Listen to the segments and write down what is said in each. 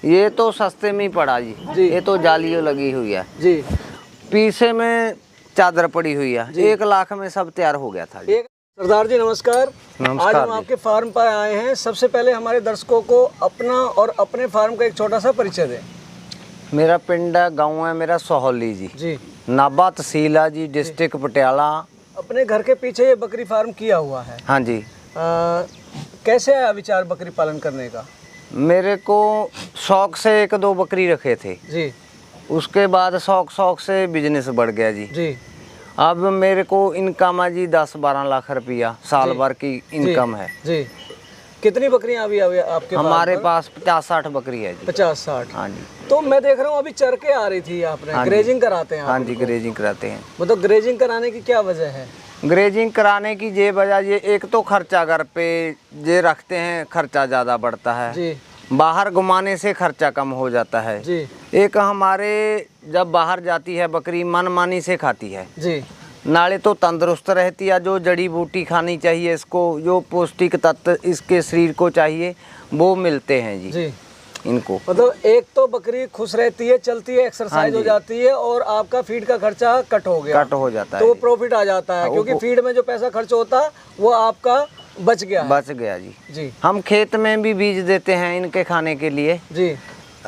ये तो सस्ते में ही पड़ा जी। ये तो जालियों लगी हुई है जी। पीछे में चादर पड़ी हुई है। 1 लाख में सब तैयार हो गया था जी। सरदार जी नमस्कार। नमस्कार। आज हम आपके फार्म पर आए हैं। सबसे पहले हमारे दर्शकों को अपना और अपने फार्म का एक छोटा सा परिचय दें। मेरा पिंड है, गाँव है मेरा सोहली जी, नाभा तहसील है जी, डिस्ट्रिक्ट पटियाला। अपने घर के पीछे ये बकरी फार्म किया हुआ है। हाँ जी। कैसे आया विचार बकरी पालन करने का? मेरे को शौक से 1-2 बकरी रखे थे जी। उसके बाद शौक से बिजनेस बढ़ गया जी। अब मेरे को इनकम है जी 10-12 लाख रुपया साल भर की इनकम है जी। कितनी बकरियां अभी आपके हमारे पास? 50-60 बकरी है जी। 50-60। हाँ जी। तो मैं देख रहा हूँ अभी चर के आ रही थी आपने। हाँ ग्रेजिंग कराते हैं? हाँ जी, ग्रेजिंग कराते हैं। मतलब ग्रेजिंग कराने की क्या वजह है? ग्रेजिंग कराने की ये वजह, ये एक तो खर्चा घर पे ये रखते हैं, खर्चा ज़्यादा बढ़ता है जी। बाहर घुमाने से खर्चा कम हो जाता है जी। एक हमारे जब बाहर जाती है बकरी मनमानी से खाती है जी। नाले तो तंदुरुस्त रहती है, जो जड़ी बूटी खानी चाहिए इसको, जो पौष्टिक तत्व इसके शरीर को चाहिए वो मिलते हैं जी इनको। मतलब एक तो बकरी खुश रहती है, चलती है, एक्सरसाइज हो जाती है और आपका फीड का खर्चा कट हो जाता है, तो प्रॉफिट आ जाता है क्योंकि फीड में जो पैसा खर्च होता वो आपका बच गया जी। हम खेत में भी बीज देते हैं इनके खाने के लिए जी।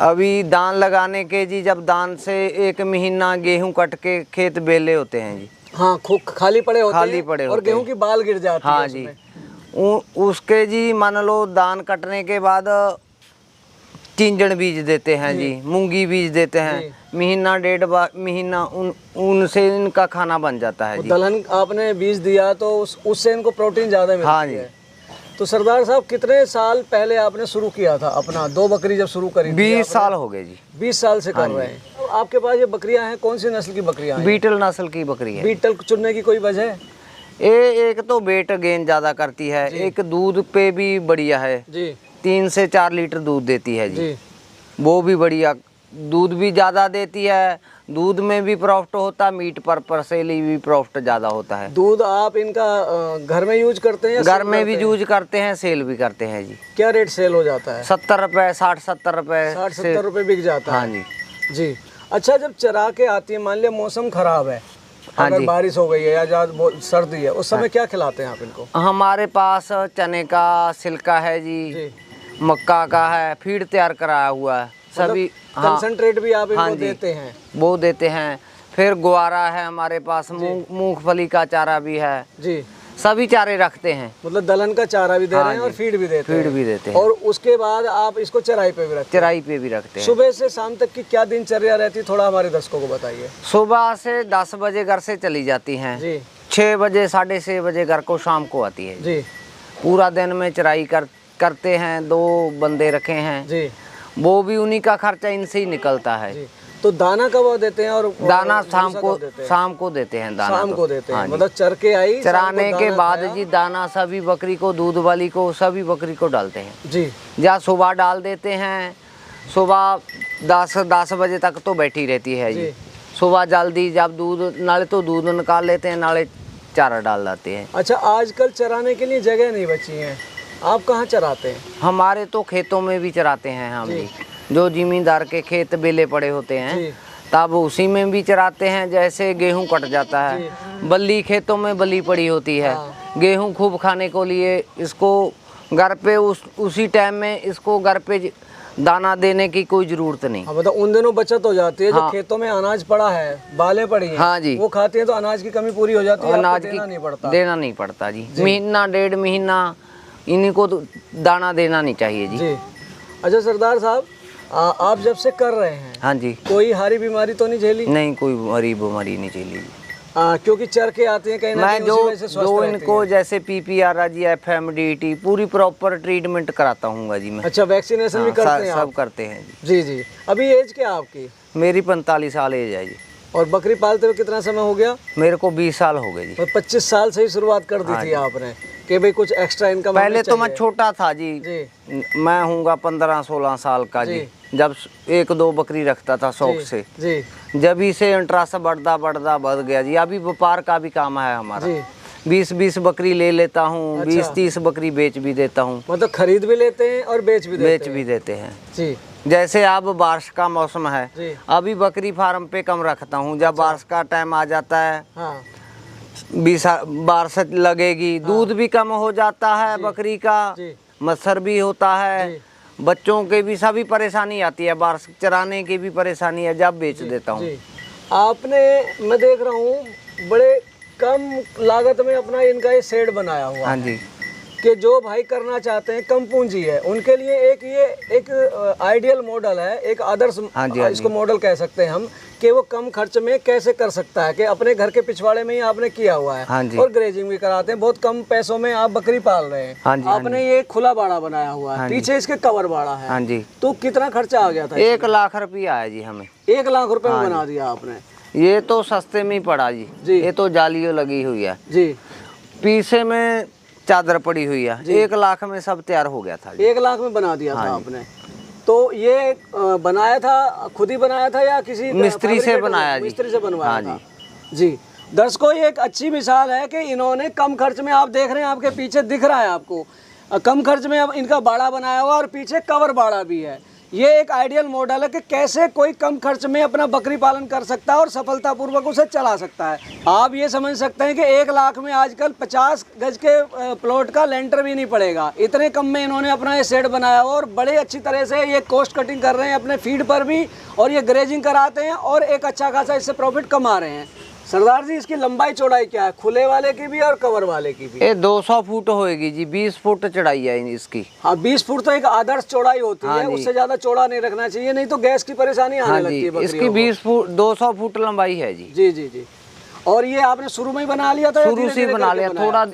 अभी दान लगाने के जी, जब दान से 1 महीना गेहूं कट के खेत बेले होते हैं जी। हाँ, खाली पड़े होते और गेहूं की बाल गिर जाती है। हाँ जी। उसके जी मान लो दान कटने के बाद चिंजन बीज देते हैं जी, मूंगी बीज देते हैं, महीना 1.5 महीना उनसे इनका खाना बन जाता है जी। दलहन आपने बीज दिया तो उससे इनको प्रोटीन ज़्यादा मिलती है। हाँ जी। तो सरदार साहब कितने साल पहले आपने शुरू किया था अपना 2 बकरी जब शुरू करी? 20 साल हो गए जी। 20 साल से कर रहे हैं। तो आपके पास ये बकरियां हैं, कौन सी नस्ल की बकरियां हैं? बीटल नस्ल की बकरी है। बीटल चुनने की कोई वजह है? एक तो वेट गेन ज्यादा करती है, एक दूध पे भी बढ़िया है जी। 3 से 4 लीटर दूध देती है जी। वो भी बढ़िया, दूध भी ज्यादा देती है, दूध में भी प्रॉफिट होता है, मीट पर से भी प्रॉफिट ज्यादा होता है। दूध आप इनका घर में यूज करते हैं? घर में भी यूज करते हैं, सेल भी करते हैं जी। क्या रेट सेल हो जाता है? 70 रुपए, 60-70 रुपए। 60-70 रुपए बिक जाता है। हाँ जी। जी। अच्छा, जब चरा के आती है, मान लिया मौसम खराब है, अगर बारिश हो गई है या ज्यादा सर्दी है, उस समय क्या खिलाते हैं आप इनको? हमारे पास चने का सिल्का है जी, मक्का का है, फीड तैयार कराया हुआ है सभी। कंसंट्रेट भी आप इनको देते हैं? वो देते हैं। फिर ग्वारा है हमारे पास, मूंगफली का चारा भी है जी। सभी चारे रखते हैं। मतलब दलहन का चारा भी दे रहे हैं और फीड भी देते हैं। और उसके बाद आप इसको चराई पे भी रखते हैं? सुबह से शाम तक की क्या दिनचर्या रहती है, थोड़ा हमारे दर्शकों को बताइए। सुबह से 10 बजे घर से चली जाती हैं जी। 6 बजे 6:30 बजे घर को शाम को आती है जी। पूरा दिन में चराई करते हैं, 2 बंदे रखे हैं जी। वो भी उन्हीं का खर्चा इनसे ही निकलता है जी। तो दाना कब देते हैं? और दाना शाम को देते हैं। दाना शाम को देते हैं, मतलब चर के आई चराने के बाद जी दाना सभी बकरी को, दूध वाली को, सभी बकरी को डालते हैं जी। या सुबह डाल देते हैं, सुबह 10 बजे तक तो बैठी रहती है जी। सुबह जल्दी जब दूध, नाले तो दूध निकाल लेते हैं, नाले चारा डाल देते हैं। अच्छा, आजकल चराने के लिए जगह नहीं बची है, आप कहाँ चराते हैं? हमारे तो खेतों में भी चराते हैं हम जी। जो जमींदार के खेत बेले पड़े होते हैं तब उसी में भी चराते हैं। जैसे गेहूं कट जाता है, बल्ली खेतों में बल्ली पड़ी होती है, गेहूं खूब खाने को लिए इसको घर पे उसी टाइम में इसको घर पे दाना देने की कोई जरूरत नहीं। मतलब उन दिनों बचत हो जाती है। जो खेतों में अनाज पड़ा है, बालें पड़ी हैं, हाँ जी, वो खाती है तो अनाज की कमी पूरी हो जाती है। अनाज देना नहीं पड़ता जी। महीना 1.5 महीना इन्हीं को तो दाना देना नहीं चाहिए जी। अच्छा सरदार साहब, आप जब से कर रहे हैं, हाँ जी, कोई हारी बीमारी तो नहीं झेली? नहीं, कोई हरी बीमारी नहीं झेली जी। क्योंकि चर के आते हैं कहीं ना कहीं, जो इनको जैसे PPR जी, FMDT पूरी प्रॉपर ट्रीटमेंट कराता हूँ जी मैं। अच्छा, वैक्सीनेशन भी करते हैं? सब करते हैं जी जी। अभी एज क्या आपकी? मेरी 45 साल एज है जी। और बकरी पालते हुए कितना समय हो गया? मेरे को 20 साल हो गए जी। 25 साल से ही शुरुआत कर दी थी आपने कि भाई कुछ एक्स्ट्रा इनकम? पहले तो मैं छोटा था जी, मैं हूँगा 15-16 साल का जी। जब 1-2 बकरी रखता था शौक से जी। जब इसे इंटरेस्ट बढ़ गया जी। अभी व्यापार का भी काम है हमारा, 20-20 बकरी ले लेता हूँ। अच्छा। 20-30 बकरी बेच भी देता हूँ। मतलब खरीद भी लेते हैं और बेच भी देते हैं जी। जैसे अब बारिश का मौसम है, जी। अभी बकरी फार्म पे कम रखता हूँ। जब बारिश का टाइम आ जाता है, हाँ, बारिश लगेगी, दूध भी कम हो जाता है बकरी का, जी। मच्छर भी होता है, जी। बच्चों के भी सभी परेशानी आती है, बारिश चराने की भी परेशानी है, जब बेच देता हूँ। जी। आपने, मैं देख रहा हूँ बड़े कम लागत में अपना इनका ये शेड बनाया हुआ हाँ है जी। कि जो भाई करना चाहते हैं, कम पूंजी है, उनके लिए एक आइडियल मॉडल है, एक आदर्श, हाँ जी, हाँ इसको जी। मॉडल कह सकते हैं हम, कि वो कम खर्च में कैसे कर सकता है, कि अपने घर के पिछवाड़े में ही आपने किया हुआ है। हाँ जी। और ग्रेजिंग भी कराते हैं, बहुत कम पैसों में आप बकरी पाल रहे हैं। हाँ जी, हाँ आपने ये खुला बाड़ा बनाया हुआ है, हाँ जी। पीछे इसके कवर बाड़ा है। हाँ जी। तो कितना खर्चा आ गया था? 1 लाख रुपया है जी हमें। 1 लाख रुपए में बना दिया आपने? ये तो सस्ते में ही पड़ा जी। जी। ये तो जालियों लगी हुई है जी। पीछे में, चादर पड़ी हुई है। 1 लाख में सब तैयार हो गया था जी। 1 लाख में बना दिया था आपने? तो ये बनाया था, खुद ही बनाया था या किसी मिस्त्री से बनाया जी? मिस्त्री से बनवाया हाँ था जी। दर्शकों, ये एक अच्छी मिसाल है कि इन्होंने कम खर्च में, आप देख रहे हैं आपके पीछे दिख रहा है आपको, कम खर्च में अब इनका बाड़ा बनाया हुआ और पीछे कवर बाड़ा भी है। ये एक आइडियल मॉडल है कि कैसे कोई कम खर्च में अपना बकरी पालन कर सकता है और सफलतापूर्वक उसे चला सकता है। आप ये समझ सकते हैं कि 1 लाख में आजकल 50 गज के प्लॉट का लेंटर भी नहीं पड़ेगा। इतने कम में इन्होंने अपना ये शेड बनाया हुआ और बड़े अच्छी तरह से ये कॉस्ट कटिंग कर रहे हैं अपने फीड पर भी, और ये ग्रेजिंग कराते हैं और एक अच्छा खासा इससे प्रॉफिट कमा रहे हैं। सरदार जी, इसकी लंबाई चौड़ाई क्या है, खुले वाले की भी और कवर वाले की भी? ये 200 फुट होएगी जी, 20 फुट चढ़ाई है इसकी। हाँ, 20 फुट तो एक आदर्श चौड़ाई होती हाँ है, जी। उससे ज्यादा चौड़ा नहीं रखना चाहिए, नहीं तो गैस की परेशानी आने हाँ लगती जी, है बकरियों इसकी को। 20 फुट 200 फुट लंबाई है जी। जी जी जी। और ये आपने शुरू में ही बना लिया था? शुरू से बना लिया, थोड़ा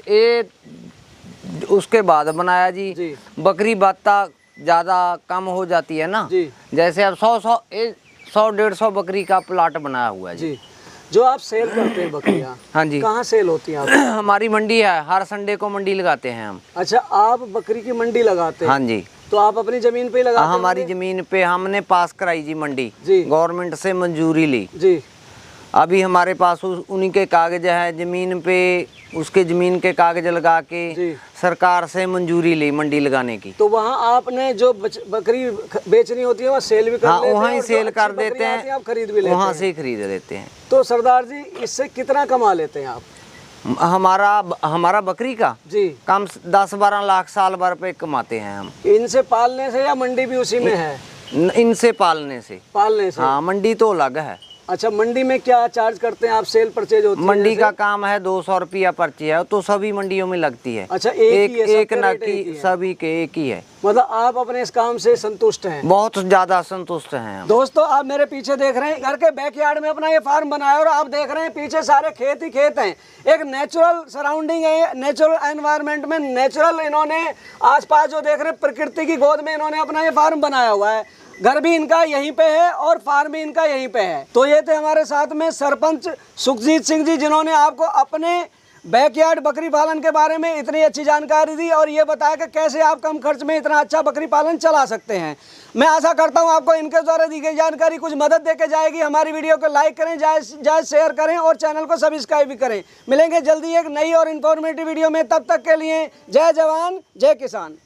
उसके बाद बनाया जी। जी। बकरी बत्ता ज्यादा कम हो जाती है ना जी। जैसे अब 100-150 बकरी का प्लाट बनाया हुआ है जी। जी। जो आप सेल करते हैं बकरियां, हाँ जी। कहाँ सेल होती हैं आप? हमारी मंडी है, हर संडे को मंडी लगाते हैं हम। अच्छा, आप बकरी की मंडी लगाते हैं? हाँ जी। तो आप अपनी जमीन पे ही लगाते हैं? हमारी जमीन पे हमने पास कराई जी मंडी, जी। गवर्नमेंट से मंजूरी ली। जी। अभी हमारे पास उन्हीं के कागज है, जमीन पे उसके जमीन के कागज लगा के जी। सरकार से मंजूरी ली मंडी लगाने की। तो वहाँ आपने जो बकरी बेचनी होती है वहाँ सेल भी कर हाँ, लेते हैं? वहाँ ही और जो सेल कर अच्छी देते बकरियां आती हैं, आप खरीद भी लेते वहाँ हैं? से ही खरीद लेते हैं। तो सरदार जी, इससे कितना कमा लेते हैं आप? हमारा बकरी का जी। कम 10-12 लाख साल भर पे कमाते हैं हम। इनसे पालने से या मंडी भी उसी में है? इनसे पालने से। पालने से? हाँ, मंडी तो अलग है। अच्छा, मंडी में क्या चार्ज करते हैं आप? सेल परचेज होती है मंडी जैसे? का काम है 200 रुपया पर्ची है, तो सभी मंडियों में लगती है। अच्छा, एक ही है, एक सबके ना रेट एक ही की, है? सभी के एक ही है। मतलब आप अपने इस काम से संतुष्ट हैं? बहुत ज्यादा संतुष्ट हैं हम। दोस्तों, आप मेरे पीछे देख रहे हैं, घर के बैकयार्ड में अपना ये फार्म बनाया और आप देख रहे हैं पीछे सारे खेत ही खेत हैं। एक नेचुरल सराउंडिंग है, नेचुरल एनवायरनमेंट में नेचुरल इन्होंने आसपास जो देख रहे हैं प्रकृति की गोद में इन्होंने अपना ये फार्म बनाया हुआ है। घर भी इनका यहीं पे है और फार्म भी इनका यहीं पे है। तो ये थे हमारे साथ में सरपंच सुखजीत सिंह जी, जिन्होंने आपको अपने बैकयार्ड बकरी पालन के बारे में इतनी अच्छी जानकारी दी और ये बताया कि कैसे आप कम खर्च में इतना अच्छा बकरी पालन चला सकते हैं। मैं आशा करता हूं आपको इनके द्वारा दी गई जानकारी कुछ मदद देके जाएगी। हमारी वीडियो को लाइक करें, जाए शेयर करें और चैनल को सब्सक्राइब भी करें। मिलेंगे जल्दी एक नई और इन्फॉर्मेटिव वीडियो में, तब तक के लिए जय जवान जय किसान।